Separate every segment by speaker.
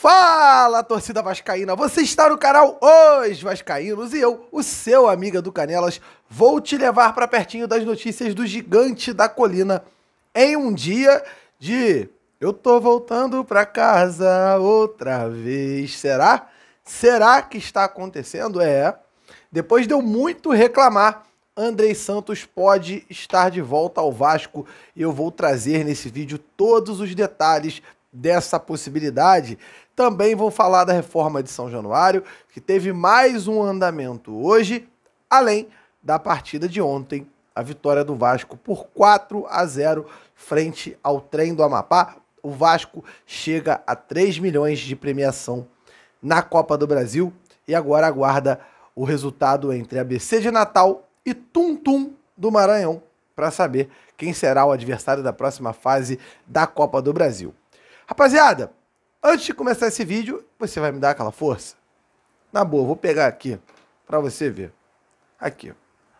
Speaker 1: Fala, torcida vascaína! Você está no canal Os Vascaínos e eu, o seu amiga do Canelas, vou te levar para pertinho das notícias do gigante da colina em um dia de eu tô voltando para casa outra vez. Será? Será que está acontecendo? Depois de eu muito reclamar, Andrei Santos pode estar de volta ao Vasco e eu vou trazer nesse vídeo todos os detalhes dessa possibilidade. Também vou falar da reforma de São Januário, que teve mais um andamento hoje, além da partida de ontem, a vitória do Vasco por 4-0 frente ao Trem do Amapá. O Vasco chega a 3 milhões de premiação na Copa do Brasil e agora aguarda o resultado entre ABC de Natal e Tum Tum do Maranhão para saber quem será o adversário da próxima fase da Copa do Brasil. Rapaziada, antes de começar esse vídeo, você vai me dar aquela força? Na boa, vou pegar aqui para você ver. Aqui, ó.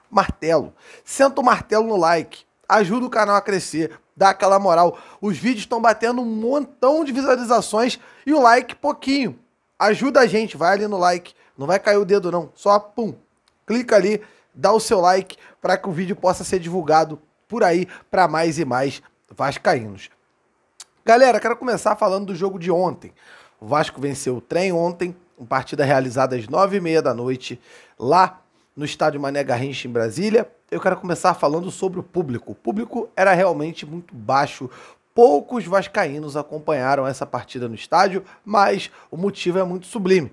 Speaker 1: Martelo. Senta o martelo no like. Ajuda o canal a crescer. Dá aquela moral. Os vídeos estão batendo um montão de visualizações e o like pouquinho. Ajuda a gente, vai ali no like. Não vai cair o dedo não. Só pum. Clica ali, dá o seu like para que o vídeo possa ser divulgado por aí para mais e mais vascaínos. Galera, quero começar falando do jogo de ontem. O Vasco venceu o Trem ontem, uma partida realizada às 9h30 da noite, lá no estádio Mané Garrincha, em Brasília. Eu quero começar falando sobre o público. O público era realmente muito baixo. Poucos vascaínos acompanharam essa partida no estádio, mas o motivo é muito sublime.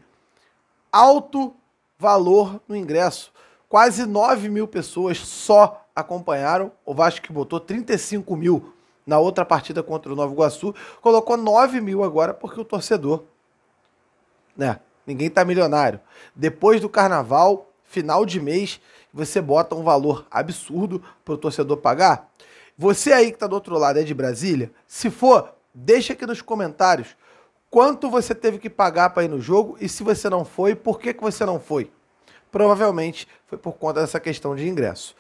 Speaker 1: Alto valor no ingresso. Quase 9 mil pessoas só acompanharam. O Vasco, que botou 35 mil na outra partida contra o Nova Iguaçu, colocou 9 mil agora porque o torcedor, né? Ninguém tá milionário. Depois do carnaval, final de mês, você bota um valor absurdo pro torcedor pagar. Você aí que tá do outro lado é de Brasília? Se for, deixa aqui nos comentários quanto você teve que pagar para ir no jogo e se você não foi, por que você não foi? Provavelmente foi por conta dessa questão de ingresso.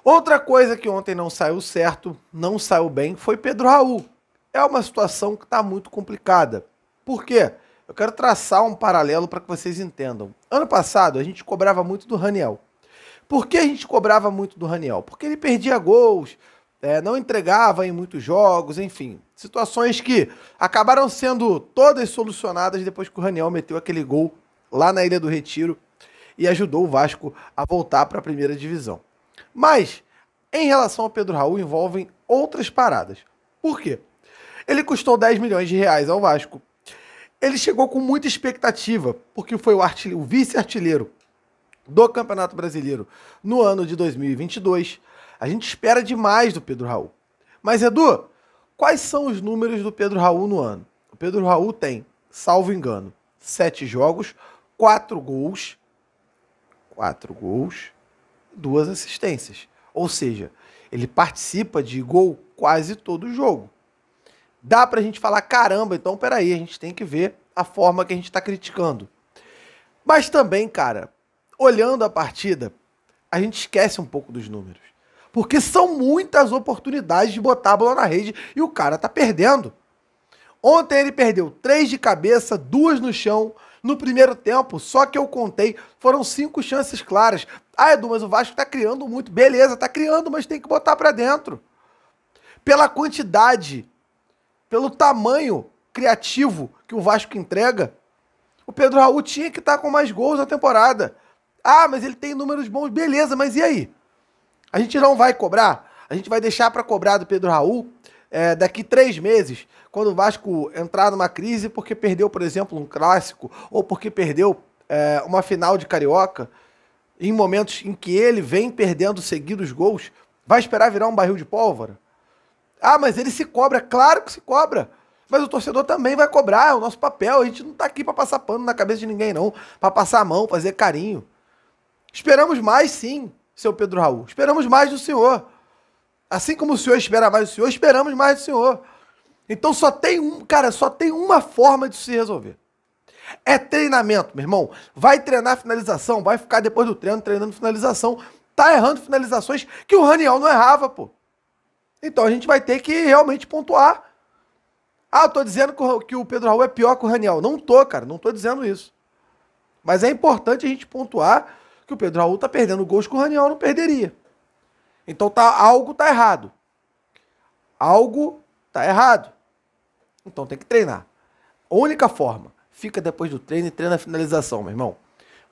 Speaker 1: Outra coisa que ontem não saiu certo, não saiu bem, foi Pedro Raul. É uma situação que está muito complicada. Por quê? Eu quero traçar um paralelo para que vocês entendam. Ano passado, a gente cobrava muito do Raniel. Por que a gente cobrava muito do Raniel? Porque ele perdia gols, não entregava em muitos jogos, enfim. Situações que acabaram sendo todas solucionadas depois que o Raniel meteu aquele gol lá na Ilha do Retiro e ajudou o Vasco a voltar para a primeira divisão. Mas, em relação ao Pedro Raul, envolvem outras paradas. Por quê? Ele custou 10 milhões de reais ao Vasco. Ele chegou com muita expectativa, porque foi o vice-artilheiro do Campeonato Brasileiro no ano de 2022. A gente espera demais do Pedro Raul. Mas, Edu, quais são os números do Pedro Raul no ano? O Pedro Raul tem, salvo engano, 7 jogos, 4 gols, 2 assistências. Ou seja, ele participa de gol quase todo jogo. Dá pra gente falar, caramba, então peraí, a gente tem que ver a forma que a gente tá criticando. Mas também, cara, olhando a partida, a gente esquece um pouco dos números. Porque são muitas oportunidades de botar a bola na rede e o cara tá perdendo. Ontem ele perdeu 3 de cabeça, 2 no chão. No primeiro tempo, só que eu contei, foram 5 chances claras. Ah, Edu, mas o Vasco tá criando muito. Beleza, tá criando, mas tem que botar pra dentro. Pela quantidade, pelo tamanho criativo que o Vasco entrega, o Pedro Raul tinha que estar com mais gols na temporada. Ah, mas ele tem números bons. Beleza, mas e aí? A gente não vai cobrar? A gente vai deixar pra cobrar do Pedro Raul daqui 3 meses, quando o Vasco entrar numa crise porque perdeu, por exemplo, um clássico, ou porque perdeu uma final de Carioca, em momentos em que ele vem perdendo seguidos gols, vai esperar virar um barril de pólvora? Ah, mas ele se cobra, claro que se cobra, mas o torcedor também vai cobrar, é o nosso papel, a gente não tá aqui para passar pano na cabeça de ninguém não, para passar a mão, fazer carinho. Esperamos mais sim, seu Pedro Raul, esperamos mais do senhor. Assim como o senhor espera mais do senhor, esperamos mais do senhor. Então só tem uma forma de se resolver. É treinamento, meu irmão. Vai treinar finalização, vai ficar depois do treino treinando finalização. Tá errando finalizações que o Raniel não errava, pô. Então a gente vai ter que realmente pontuar. Ah, eu tô dizendo que o Pedro Raul é pior que o Raniel. Não tô, cara, não tô dizendo isso. Mas é importante a gente pontuar que o Pedro Raul tá perdendo gols que o Raniel não perderia. Então algo tá errado. Algo tá errado. Então tem que treinar. A única forma, fica depois do treino e treina a finalização, meu irmão.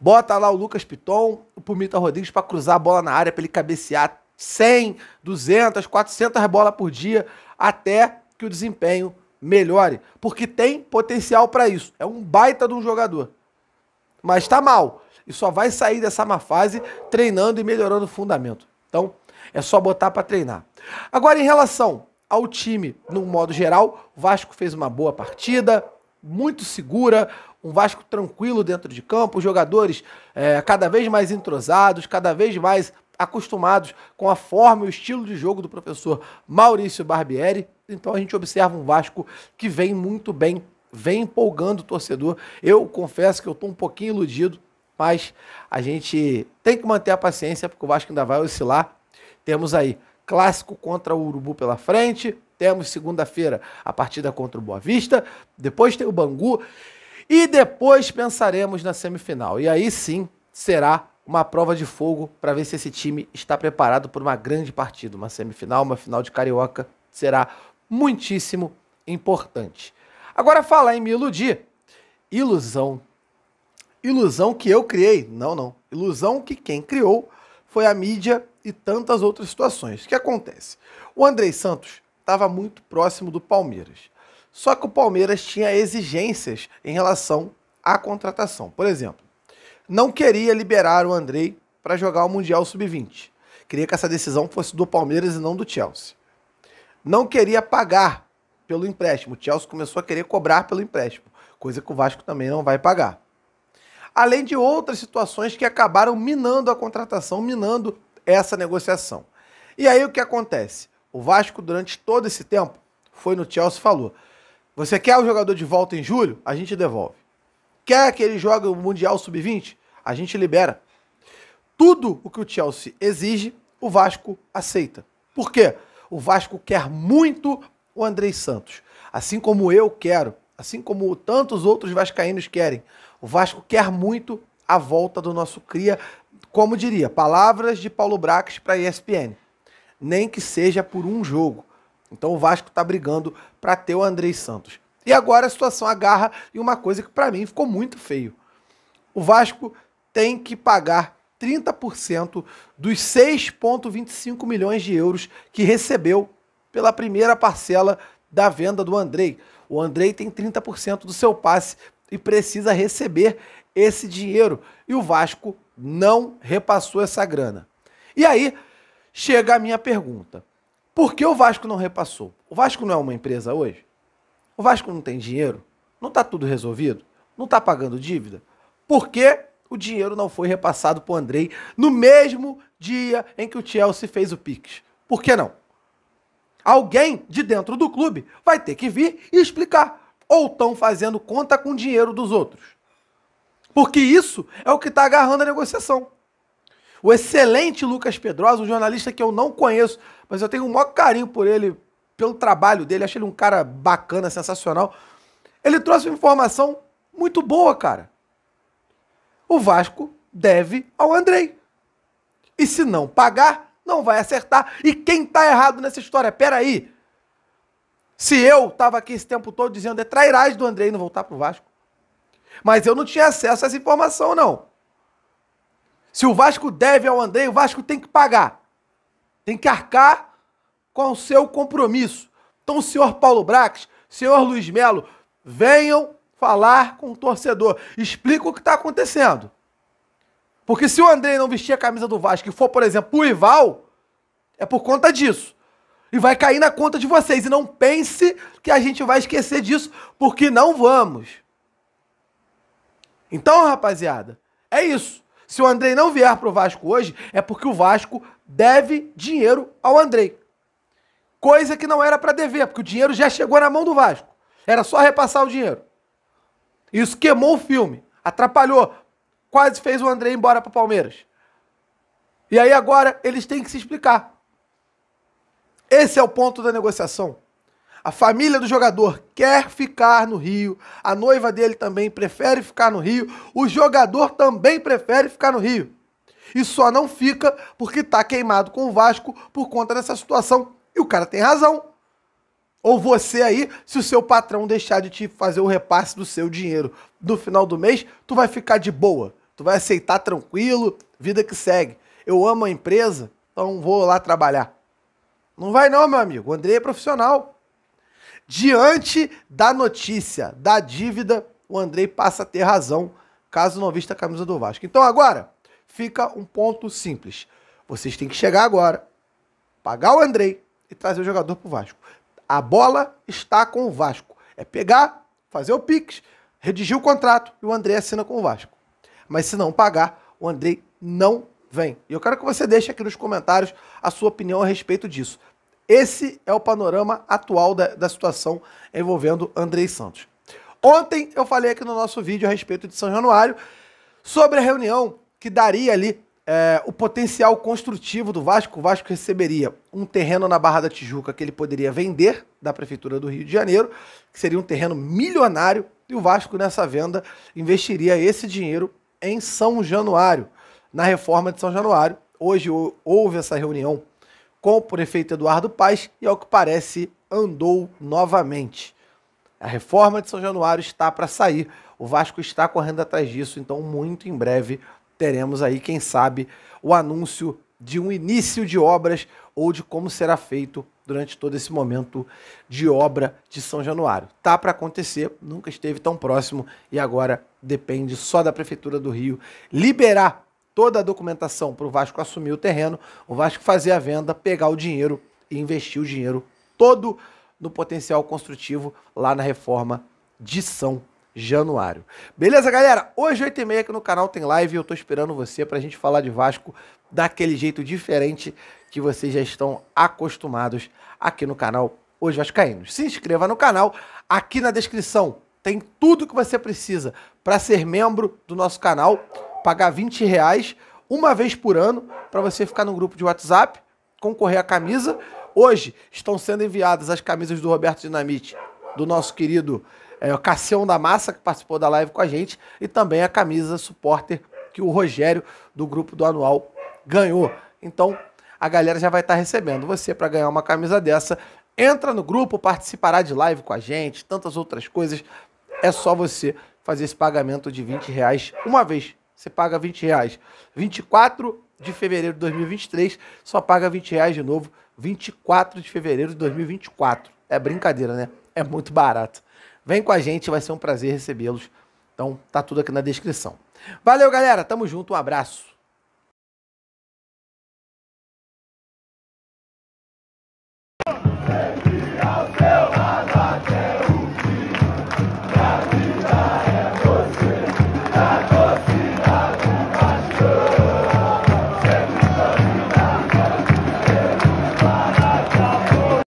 Speaker 1: Bota lá o Lucas Piton, o Pumita Rodrigues para cruzar a bola na área, para ele cabecear 100, 200, 400 bolas por dia, até que o desempenho melhore. Porque tem potencial para isso. É um baita de um jogador. Mas tá mal. E só vai sair dessa má fase treinando e melhorando o fundamento. Então, é só botar para treinar. Agora, em relação ao time, no modo geral, o Vasco fez uma boa partida, muito segura, um Vasco tranquilo dentro de campo, os jogadores cada vez mais entrosados, cada vez mais acostumados com a forma e o estilo de jogo do professor Maurício Barbieri. Então a gente observa um Vasco que vem muito bem, vem empolgando o torcedor. Eu confesso que eu estou um pouquinho iludido, mas a gente tem que manter a paciência, porque o Vasco ainda vai oscilar. Temos aí clássico contra o Urubu pela frente, temos segunda-feira a partida contra o Boa Vista, depois tem o Bangu e depois pensaremos na semifinal. E aí sim será uma prova de fogo para ver se esse time está preparado por uma grande partida, uma semifinal, uma final de Carioca, será muitíssimo importante. Agora falar em me iludir, ilusão que eu criei, não, ilusão que quem criou foi a mídia e tantas outras situações. O que acontece? O Andrei Santos estava muito próximo do Palmeiras. Só que o Palmeiras tinha exigências em relação à contratação. Por exemplo, não queria liberar o Andrei para jogar o Mundial Sub-20. Queria que essa decisão fosse do Palmeiras e não do Chelsea. Não queria pagar pelo empréstimo. O Chelsea começou a querer cobrar pelo empréstimo, coisa que o Vasco também não vai pagar. Além de outras situações que acabaram minando a contratação, minando essa negociação. E aí o que acontece? O Vasco, durante todo esse tempo, foi no Chelsea e falou: você quer o jogador de volta em julho? A gente devolve. Quer que ele jogue o Mundial Sub-20? A gente libera. Tudo o que o Chelsea exige, o Vasco aceita. Por quê? O Vasco quer muito o Andrei Santos. Assim como eu quero, assim como tantos outros vascaínos querem. O Vasco quer muito a volta do nosso cria, como diria, palavras de Paulo Brax para a ESPN. Nem que seja por um jogo. Então o Vasco está brigando para ter o Andrei Santos. E agora a situação agarra em uma coisa que para mim ficou muito feio. O Vasco tem que pagar 30% dos 6,25 milhões de euros que recebeu pela primeira parcela da venda do Andrei. O Andrei tem 30% do seu passe e precisa receber esse dinheiro. E o Vasco não repassou essa grana. E aí chega a minha pergunta. Por que o Vasco não repassou? O Vasco não é uma empresa hoje? O Vasco não tem dinheiro? Não está tudo resolvido? Não está pagando dívida? Por que o dinheiro não foi repassado para o Andrei no mesmo dia em que o Chelsea fez o Pix? Por que não? Alguém de dentro do clube vai ter que vir e explicar. Ou estão fazendo conta com o dinheiro dos outros. Porque isso é o que está agarrando a negociação. O excelente Lucas Pedrosa, um jornalista que eu não conheço, mas eu tenho o maior carinho por ele, pelo trabalho dele, acho ele um cara bacana, sensacional. Ele trouxe uma informação muito boa, cara. O Vasco deve ao Andrei. E se não pagar, não vai acertar. E quem tá errado nessa história? Peraí. Se eu tava aqui esse tempo todo dizendo é trairagem do Andrei não voltar pro Vasco. Mas eu não tinha acesso a essa informação, não. Se o Vasco deve ao Andrei, o Vasco tem que pagar. Tem que arcar com o seu compromisso. Então, o senhor Paulo Brax, senhor Luiz Melo, venham falar com o torcedor. Explica o que está acontecendo. Porque se o Andrei não vestir a camisa do Vasco e for, por exemplo, o Ival, é por conta disso. E vai cair na conta de vocês. E não pense que a gente vai esquecer disso, porque não vamos. Então, rapaziada, é isso. Se o Andrei não vier pro Vasco hoje, é porque o Vasco deve dinheiro ao Andrei. Coisa que não era para dever, porque o dinheiro já chegou na mão do Vasco. Era só repassar o dinheiro. Isso queimou o filme, atrapalhou, quase fez o Andrei ir embora pro Palmeiras. E aí agora eles têm que se explicar. Esse é o ponto da negociação. A família do jogador quer ficar no Rio, a noiva dele também prefere ficar no Rio, o jogador também prefere ficar no Rio. E só não fica porque tá queimado com o Vasco por conta dessa situação. E o cara tem razão. Ou você aí, se o seu patrão deixar de te fazer o repasse do seu dinheiro no final do mês, tu vai ficar de boa. Tu vai aceitar tranquilo, vida que segue. Eu amo a empresa, então vou lá trabalhar. Não vai não, meu amigo. O Andrei é profissional. Diante da notícia da dívida, o Andrei passa a ter razão, caso não vista a camisa do Vasco. Então agora, fica um ponto simples. Vocês têm que chegar agora, pagar o Andrei e trazer o jogador pro Vasco. A bola está com o Vasco. É pegar, fazer o Pix, redigir o contrato e o Andrei assina com o Vasco. Mas se não pagar, o Andrei não vem. E eu quero que você deixe aqui nos comentários a sua opinião a respeito disso. Esse é o panorama atual da situação envolvendo Andrei Santos. Ontem eu falei aqui no nosso vídeo a respeito de São Januário sobre a reunião que daria ali o potencial construtivo do Vasco. O Vasco receberia um terreno na Barra da Tijuca que ele poderia vender da Prefeitura do Rio de Janeiro, que seria um terreno milionário, e o Vasco nessa venda investiria esse dinheiro em São Januário, na reforma de São Januário. Hoje houve essa reunião com o prefeito Eduardo Paes e, ao que parece, andou novamente. A reforma de São Januário está para sair, o Vasco está correndo atrás disso, então muito em breve teremos aí, quem sabe, o anúncio de um início de obras ou de como será feito durante todo esse momento de obra de São Januário. Tá para acontecer, nunca esteve tão próximo e agora depende só da Prefeitura do Rio liberar toda a documentação para o Vasco assumir o terreno, o Vasco fazer a venda, pegar o dinheiro e investir o dinheiro todo no potencial construtivo lá na reforma de São Januário. Beleza, galera? Hoje, 8h30 aqui no canal tem live e eu tô esperando você pra gente falar de Vasco daquele jeito diferente que vocês já estão acostumados aqui no canal Os Vascaínos. Se inscreva no canal, aqui na descrição tem tudo que você precisa para ser membro do nosso canal, pagar R$20 uma vez por ano para você ficar no grupo de WhatsApp, concorrer à camisa. Hoje estão sendo enviadas as camisas do Roberto Dinamite, do nosso querido o Cassião da Massa, que participou da live com a gente, e também a camisa supporter que o Rogério, do grupo do Anual, ganhou. Então, a galera já vai estar recebendo. Você, para ganhar uma camisa dessa, entra no grupo, participará de live com a gente, tantas outras coisas. É só você fazer esse pagamento de R$20 uma vez. Você paga R$20. 24 de fevereiro de 2023, só paga R$20 de novo, 24 de fevereiro de 2024. É brincadeira, né? É muito barato. Vem com a gente, vai ser um prazer recebê-los. Então, tá tudo aqui na descrição. Valeu, galera. Tamo junto. Um abraço.